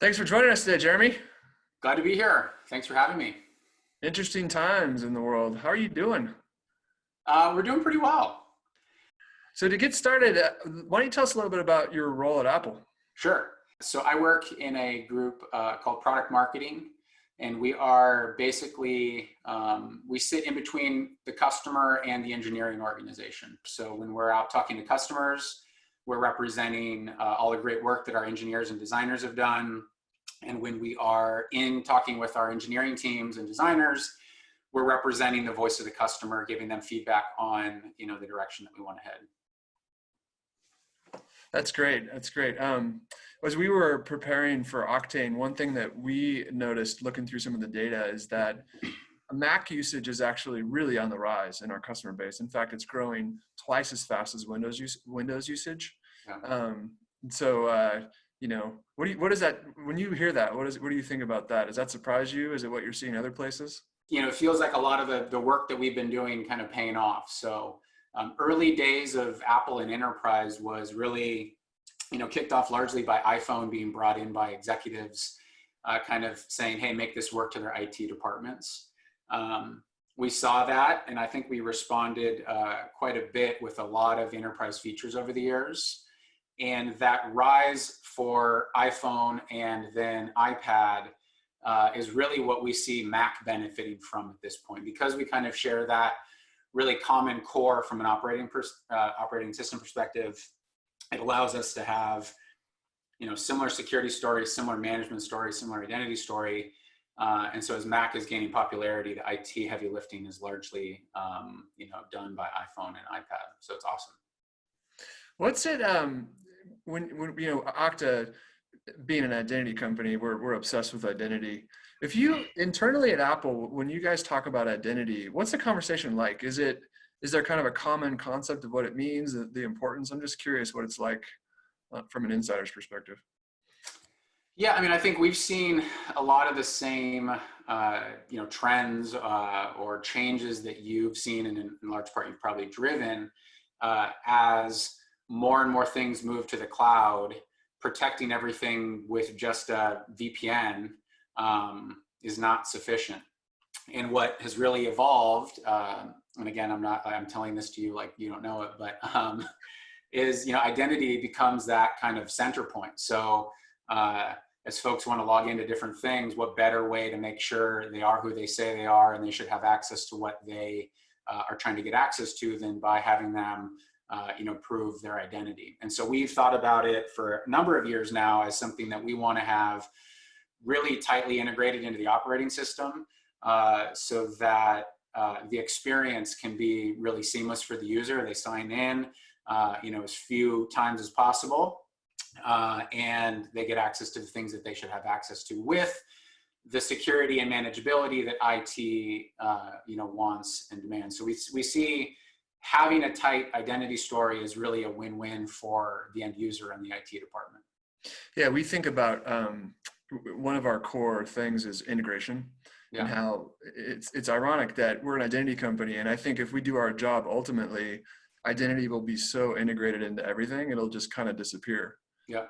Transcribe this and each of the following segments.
Thanks for joining us today, Jeremy. Glad to be here. Thanks for having me. Interesting times in the world. How are you doing? We're doing pretty well. So to get started, why don't you tell us a little bit about your role at Apple? Sure. So I work in a group called Product Marketing, and we are basically, we sit in between the customer and the engineering organization. So when we're out talking to customers, we're representing all the great work that our engineers and designers have done. And when we are in talking with our engineering teams and designers, we're representing the voice of the customer, giving them feedback on, the direction that we want to head. That's great. That's great. As we were preparing for Oktane, one thing that we noticed looking through some of the data is that Mac usage is actually really on the rise in our customer base. In fact, it's growing twice as fast as Windows usage. Yeah. What is that, when you hear that, what do you think about that? Does that surprise you? Is it what you're seeing other places? It feels like a lot of the work that we've been doing kind of paying off. So early days of Apple and enterprise was really, kicked off largely by iPhone being brought in by executives, kind of saying, hey, make this work to their IT departments. We saw that, and I think we responded quite a bit with a lot of enterprise features over the years. And that rise for iPhone and then iPad is really what we see Mac benefiting from at this point, because we kind of share that really common core from an operating system perspective. It allows us to have, similar security stories, similar management stories, similar identity story. And so as Mac is gaining popularity, the IT heavy lifting is largely, done by iPhone and iPad. So it's awesome. What's it, when Okta being an identity company, we're obsessed with identity. If you internally at Apple, when you guys talk about identity, what's the conversation like? Is there kind of a common concept of what it means, the importance? I'm just curious what it's like from an insider's perspective. Yeah, I think we've seen a lot of the same, trends or changes that you've seen, and in large part you've probably driven as more and more things move to the cloud. Protecting everything with just a VPN is not sufficient. And what has really evolved, and again, I'm telling this to you like you don't know it, but is, identity becomes that kind of center point. So as folks want to log into different things, what better way to make sure they are who they say they are, and they should have access to what they are trying to get access to, than by having them prove their identity. And so we've thought about it for a number of years now as something that we want to have really tightly integrated into the operating system, so that the experience can be really seamless for the user. They sign in, as few times as possible, and they get access to the things that they should have access to with the security and manageability that IT, wants and demands. So we see having a tight identity story is really a win-win for the end user and the IT department. Yeah, we think about one of our core things is integration. Yeah. And how it's ironic that we're an identity company, and I think if we do our job, ultimately, identity will be so integrated into everything, it'll just kind of disappear. Yeah.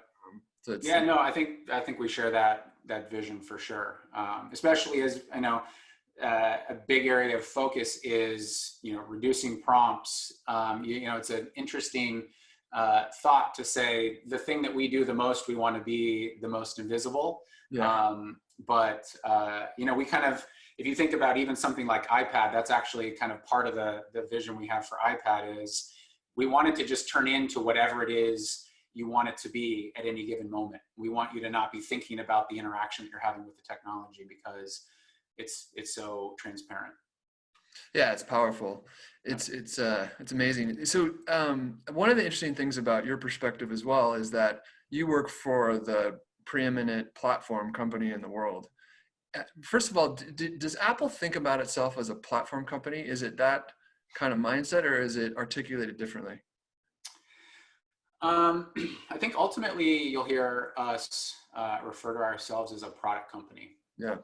I think we share that vision for sure. Especially as I know, a big area of focus is, reducing prompts. It's an interesting thought to say the thing that we do the most, we want to be the most invisible. Yeah. We kind of, if you think about even something like iPad, that's actually kind of part of the vision we have for iPad is we want it to just turn into whatever it is you want it to be at any given moment. We want you to not be thinking about the interaction that you're having with the technology, because it's so transparent. Yeah, it's powerful. It's amazing. So one of the interesting things about your perspective as well is that you work for the preeminent platform company in the world. First of all, does Apple think about itself as a platform company? Is it that kind of mindset, or is it articulated differently? I think ultimately you'll hear us refer to ourselves as a product company. Yeah.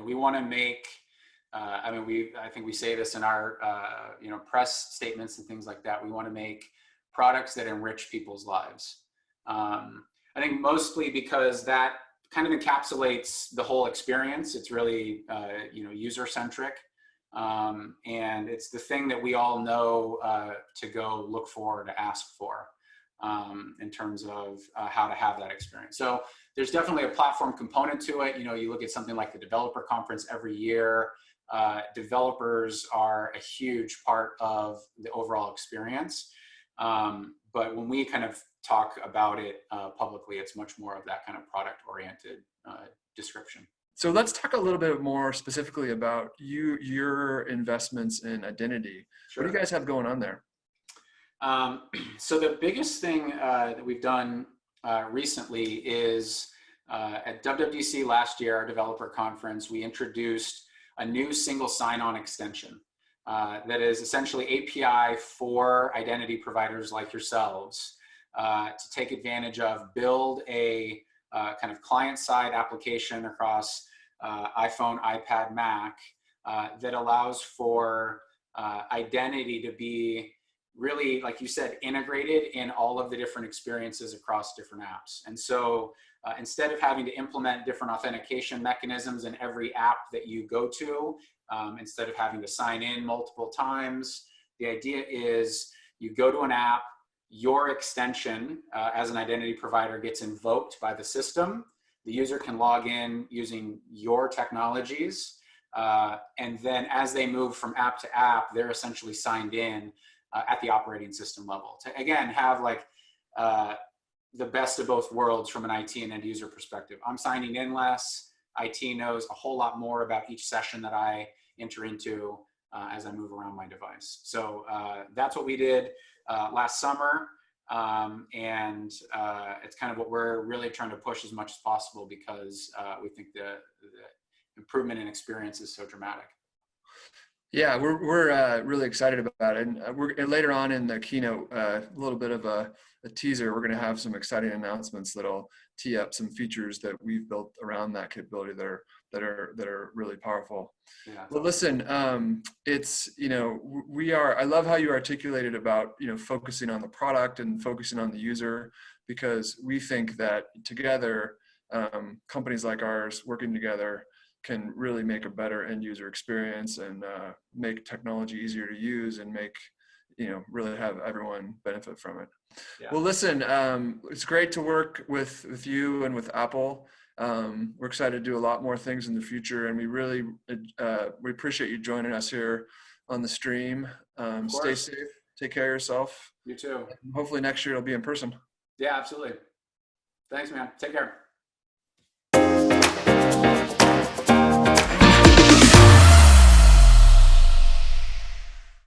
We want to make, I think we say this in our, press statements and things like that. We want to make products that enrich people's lives. I think mostly because that kind of encapsulates the whole experience. It's really, user-centric. And it's the thing that we all know to go look for, to ask for, in terms of how to have that experience. So there's definitely a platform component to it. You look at something like the developer conference every year. Developers are a huge part of the overall experience. But when we kind of talk about it publicly, it's much more of that kind of product-oriented description. So let's talk a little bit more specifically about your investments in identity. Sure. What do you guys have going on there? So the biggest thing that we've done recently is at WWDC last year, our developer conference, we introduced a new single sign-on extension that is essentially API for identity providers like yourselves to take advantage of, build a kind of client-side application across iPhone, iPad, Mac that allows for identity to be really, like you said, integrated in all of the different experiences across different apps. And so instead of having to implement different authentication mechanisms in every app that you go to, instead of having to sign in multiple times, the idea is you go to an app, your extension as an identity provider gets invoked by the system. The user can log in using your technologies. And then as they move from app to app, they're essentially signed in at the operating system level to, again, have like the best of both worlds from an IT and end user perspective. I'm signing in less. IT knows a whole lot more about each session that I enter into as I move around my device. So that's what we did last summer. And it's kind of what we're really trying to push as much as possible because we think the improvement in experience is so dramatic. Yeah, we're really excited about it. And we're later on in the keynote, a little bit of a teaser. We're going to have some exciting announcements that'll tee up some features that we've built around that capability that are really powerful. Yeah, well, listen, it's I love how you articulated about focusing on the product and focusing on the user, because we think that together, companies like ours working together can really make a better end user experience and make technology easier to use and make, really have everyone benefit from it. Yeah. Well, listen, it's great to work with you and with Apple. We're excited to do a lot more things in the future, and we really we appreciate you joining us here on the stream. Stay safe, take care of yourself. You too. Hopefully next year it'll be in person. Yeah, absolutely. Thanks, man. Take care.